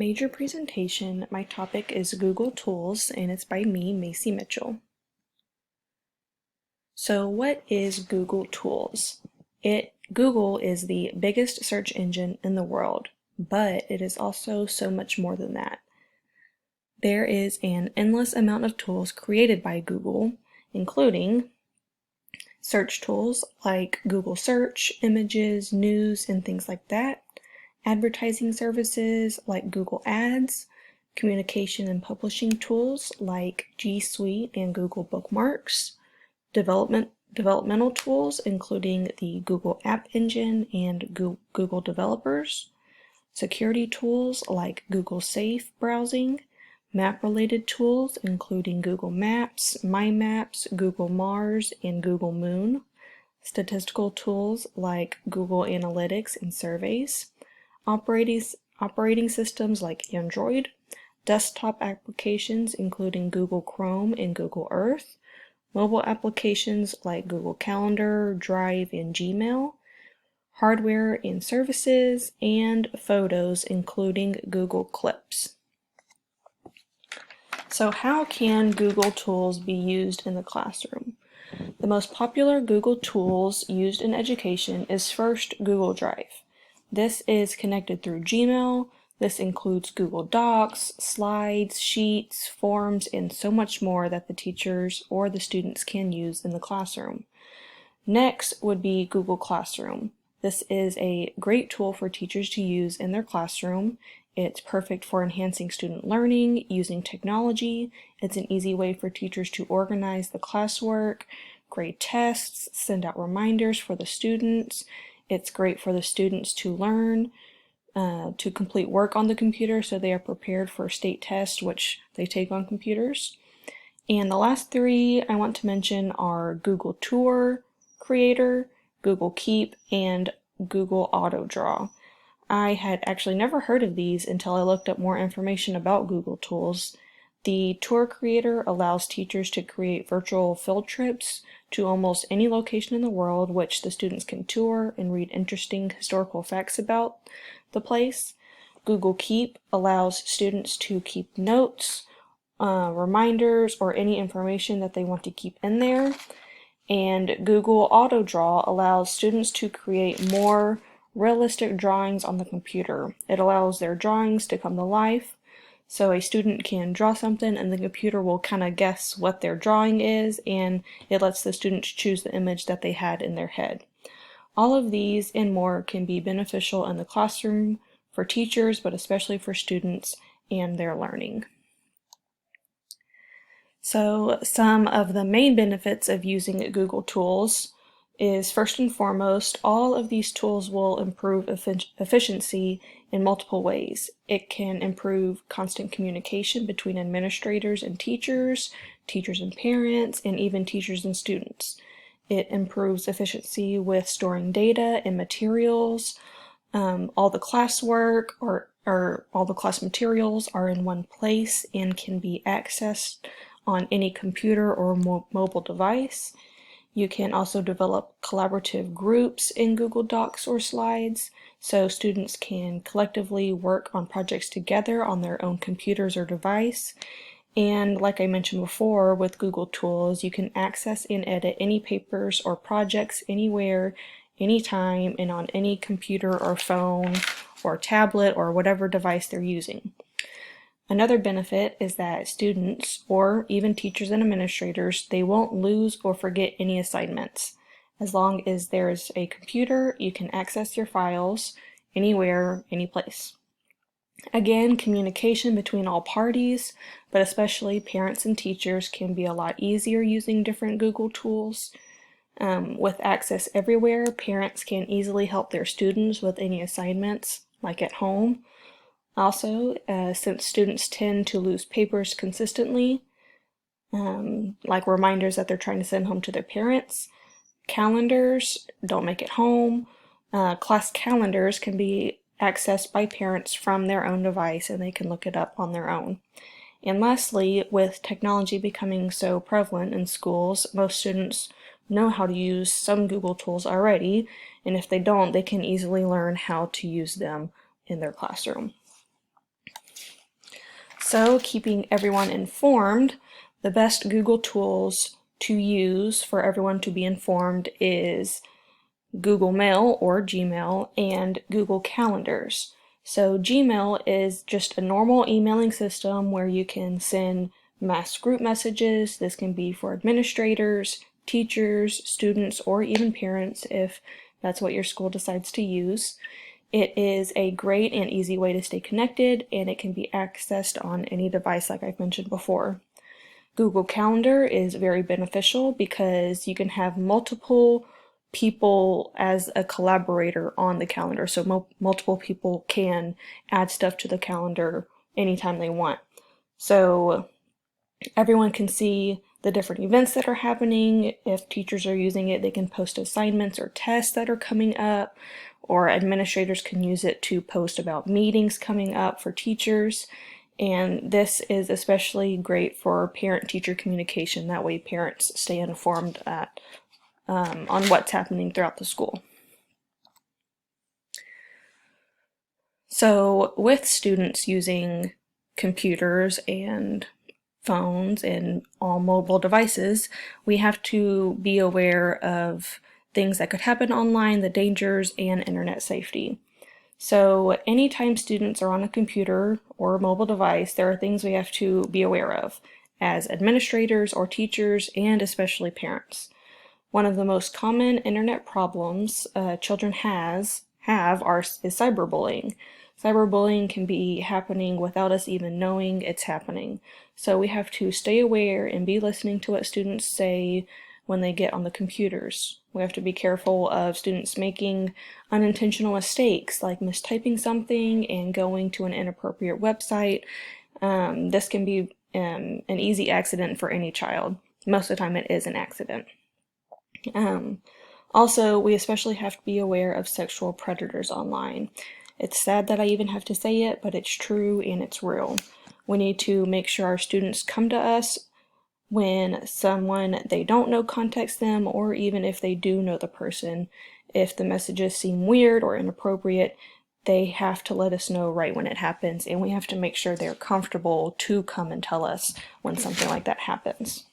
Major presentation, my topic is Google Tools, and it's by me, Macy Mitchell. So what is Google Tools? Google is the biggest search engine in the world, but it is also so much more than that. There is an endless amount of tools created by Google, including search tools like Google Search, images, news, and things like that, advertising services like Google Ads, communication and publishing tools like G Suite and Google Bookmarks, developmental tools including the Google App Engine and Google Developers, security tools like Google Safe Browsing, map-related tools including Google Maps, My Maps, Google Mars, and Google Moon, statistical tools like Google Analytics and surveys, operating systems like Android, desktop applications including Google Chrome and Google Earth, mobile applications like Google Calendar, Drive, and Gmail, hardware and services, and photos including Google Clips. So how can Google tools be used in the classroom? The most popular Google tools used in education is first Google Drive. This is connected through Gmail. This includes Google Docs, slides, sheets, forms, and so much more that the teachers or the students can use in the classroom. Next would be Google Classroom. This is a great tool for teachers to use in their classroom. It's perfect for enhancing student learning, using technology. It's an easy way for teachers to organize the classwork, grade tests, send out reminders for the students. It's great for the students to learn, to complete work on the computer so they are prepared for state tests, which they take on computers. And the last three I want to mention are Google Tour Creator, Google Keep, and Google Auto Draw. I had actually never heard of these until I looked up more information about Google Tools. The Tour Creator allows teachers to create virtual field trips to almost any location in the world, which the students can tour and read interesting historical facts about the place. Google Keep allows students to keep notes, reminders, or any information that they want to keep in there. And Google Auto Draw allows students to create more realistic drawings on the computer. It allows their drawings to come to life. So a student can draw something and the computer will kind of guess what their drawing is, and it lets the students choose the image that they had in their head. All of these and more can be beneficial in the classroom for teachers, but especially for students and their learning. So some of the main benefits of using Google Tools is, first and foremost, all of these tools will improve efficiency in multiple ways. It can improve constant communication between administrators and teachers and parents, and even teachers and students. It improves efficiency with storing data and materials. All the classwork or all the class materials are in one place and can be accessed on any computer or mobile device. You can also develop collaborative groups in Google Docs or slides, so students can collectively work on projects together on their own computers or device. And like I mentioned before, with Google Tools, you can access and edit any papers or projects anywhere, anytime, and on any computer or phone or tablet or whatever device they're using. Another benefit is that students, or even teachers and administrators, they won't lose or forget any assignments. As long as there's a computer, you can access your files anywhere, any place. Again, communication between all parties, but especially parents and teachers, can be a lot easier using different Google tools. With access everywhere, parents can easily help their students with any assignments, like at home. Also, since students tend to lose papers consistently, like reminders that they're trying to send home to their parents, calendars don't make it home. Class calendars can be accessed by parents from their own device, and they can look it up on their own. And lastly, with technology becoming so prevalent in schools, most students know how to use some Google tools already, and if they don't, they can easily learn how to use them in their classroom. So, keeping everyone informed, the best Google tools to use for everyone to be informed is Google Mail or Gmail and Google Calendars. So Gmail is just a normal emailing system where you can send mass group messages. This can be for administrators, teachers, students, or even parents if that's what your school decides to use. It is a great and easy way to stay connected, and it can be accessed on any device like I've mentioned before. Google Calendar is very beneficial because you can have multiple people as a collaborator on the calendar. So multiple people can add stuff to the calendar anytime they want. So everyone can see the different events that are happening. If teachers are using it, they can post assignments or tests that are coming up, or administrators can use it to post about meetings coming up for teachers. And this is especially great for parent-teacher communication. That way parents stay informed on what's happening throughout the school. So with students using computers and phones and all mobile devices, we have to be aware of things that could happen online, the dangers, and internet safety. So anytime students are on a computer or a mobile device, there are things we have to be aware of as administrators or teachers, and especially parents. One of the most common internet problems children have is cyberbullying. Cyberbullying can be happening without us even knowing it's happening. So we have to stay aware and be listening to what students say when they get on the computers. We have to be careful of students making unintentional mistakes, like mistyping something and going to an inappropriate website. This can be an easy accident for any child. Most of the time it is an accident. Also, we especially have to be aware of sexual predators online. It's sad that I even have to say it, but it's true and it's real. We need to make sure our students come to us when someone they don't know contacts them, or even if they do know the person. If the messages seem weird or inappropriate, they have to let us know right when it happens, and we have to make sure they're comfortable to come and tell us when something like that happens.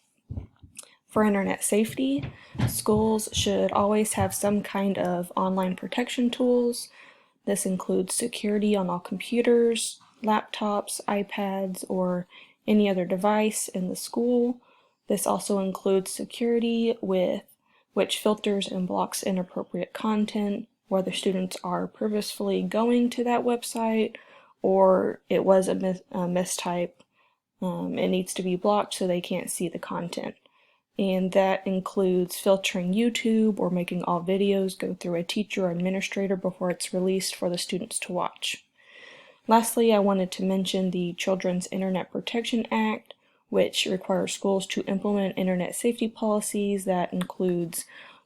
For internet safety, schools should always have some kind of online protection tools. This includes security on all computers, laptops, iPads, or any other device in the school. This also includes security which filters and blocks inappropriate content, whether students are purposefully going to that website or it was a mistype. It needs to be blocked so they can't see the content. And that includes filtering YouTube or making all videos go through a teacher or administrator before it's released for the students to watch. Lastly, I wanted to mention the Children's Internet Protection Act, which requires schools to implement internet safety policies that includes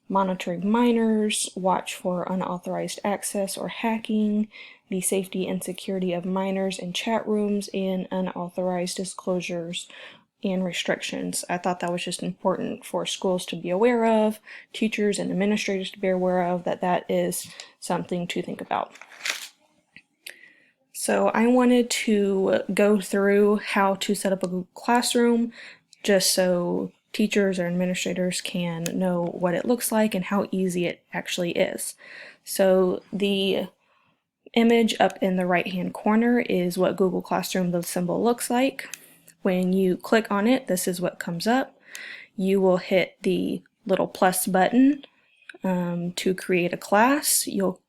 monitoring minors, watch for unauthorized access or hacking, the safety and security of minors in chat rooms, and unauthorized disclosures and restrictions. I thought that was just important for schools to be aware of, teachers and administrators to be aware of, that is something to think about. So I wanted to go through how to set up a Google Classroom just so teachers or administrators can know what it looks like and how easy it actually is. So the image up in the right hand corner is what Google Classroom, the symbol, looks like. When you click on it, this is what comes up. You will hit the little plus button to create a class. You'll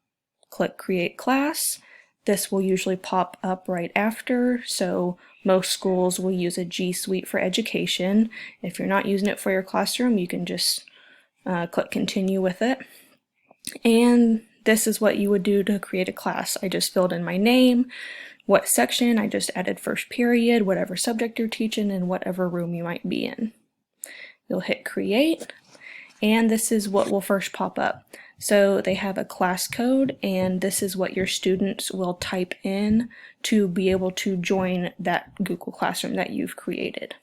click Create Class. This will usually pop up right after, so most schools will use a G Suite for Education. If you're not using it for your classroom, you can just click Continue with it. And this is what you would do to create a class. I just filled in my name, what section, I just added first period, whatever subject you're teaching, and whatever room you might be in. You'll hit Create, and this is what will first pop up. So they have a class code, and this is what your students will type in to be able to join that Google Classroom that you've created.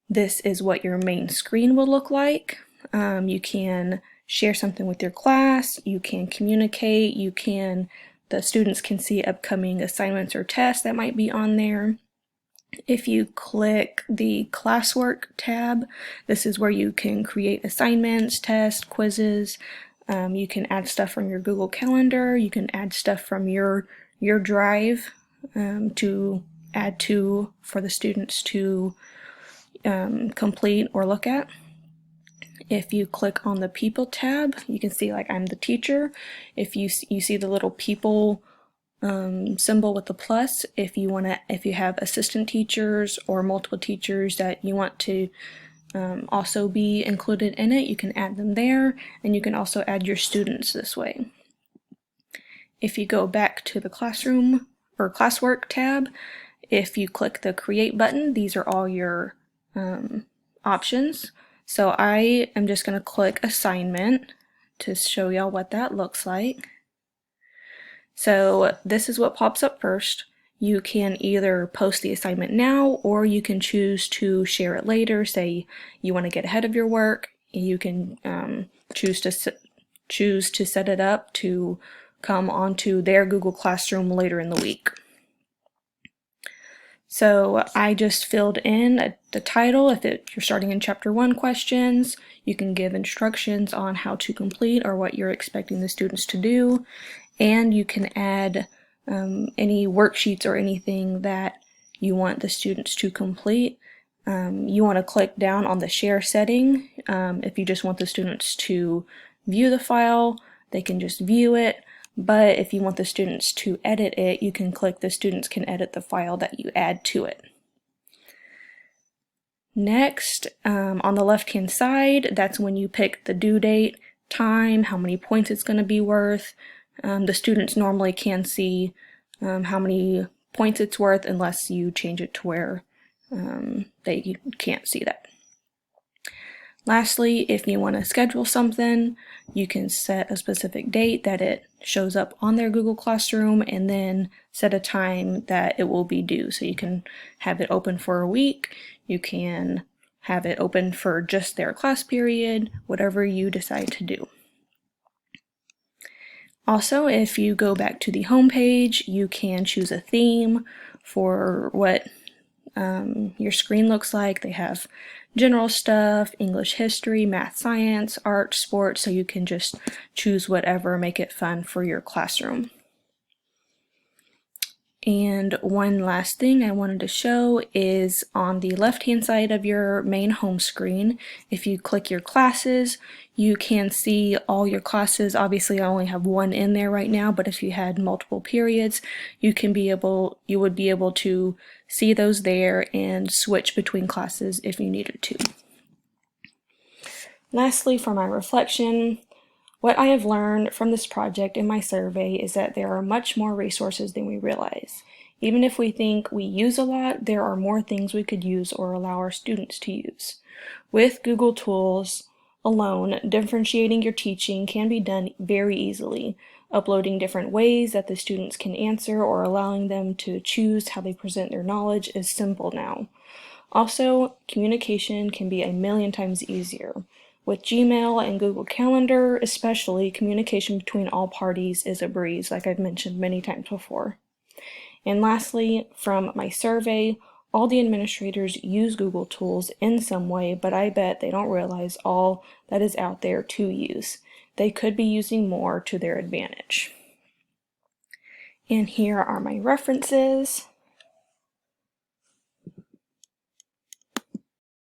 This is what your main screen will look like. You can share something with your class, you can communicate, you can the students can see upcoming assignments or tests that might be on there. If you click the classwork tab, this is where you can create assignments, tests, quizzes. You can add stuff from your Google Calendar. You can add stuff from your Drive to add to for the students to complete or look at. If you click on the People tab, you can see like I'm the teacher. If you see the little people symbol with the plus, if you have assistant teachers or multiple teachers that you want to also be included in it, you can add them there, and you can also add your students this way. If you go back to the classroom or classwork tab, if you click the create button, these are all your options. So I am just going to click assignment to show y'all what that looks like. So this is what pops up first. You can either post the assignment now, or you can choose to share it later. Say you want to get ahead of your work, you can choose to set it up to come onto their Google Classroom later in the week. So I just filled in the title. If you're starting in Chapter 1 questions, you can give instructions on how to complete or what you're expecting the students to do. And you can add any worksheets or anything that you want the students to complete. You want to click down on the share setting. If you just want the students to view the file, they can just view it. But if you want the students to edit it, you can click the students can edit the file that you add to it. Next, on the left-hand side, that's when you pick the due date, time, how many points it's going to be worth. The students normally can see how many points it's worth unless you change it to where they can't see that. Lastly, if you want to schedule something, you can set a specific date that it shows up on their Google Classroom and then set a time that it will be due. So you can have it open for a week, you can have it open for just their class period, whatever you decide to do. Also, if you go back to the home page, you can choose a theme for what your screen looks like. They have general stuff, English, history, math, science, art, sports, so you can just choose whatever, make it fun for your classroom. And one last thing I wanted to show is on the left-hand side of your main home screen, if you click your classes, you can see all your classes. Obviously, I only have one in there right now, but if you had multiple periods, you would be able to see those there and switch between classes if you needed to. Lastly, for my reflection, what I have learned from this project and my survey is that there are much more resources than we realize. Even if we think we use a lot, there are more things we could use or allow our students to use. With Google Tools alone, differentiating your teaching can be done very easily. Uploading different ways that the students can answer or allowing them to choose how they present their knowledge is simple now. Also, communication can be a million times easier. With Gmail and Google Calendar, especially, communication between all parties is a breeze, like I've mentioned many times before. And lastly, from my survey, all the administrators use Google tools in some way, but I bet they don't realize all that is out there to use. They could be using more to their advantage. And here are my references.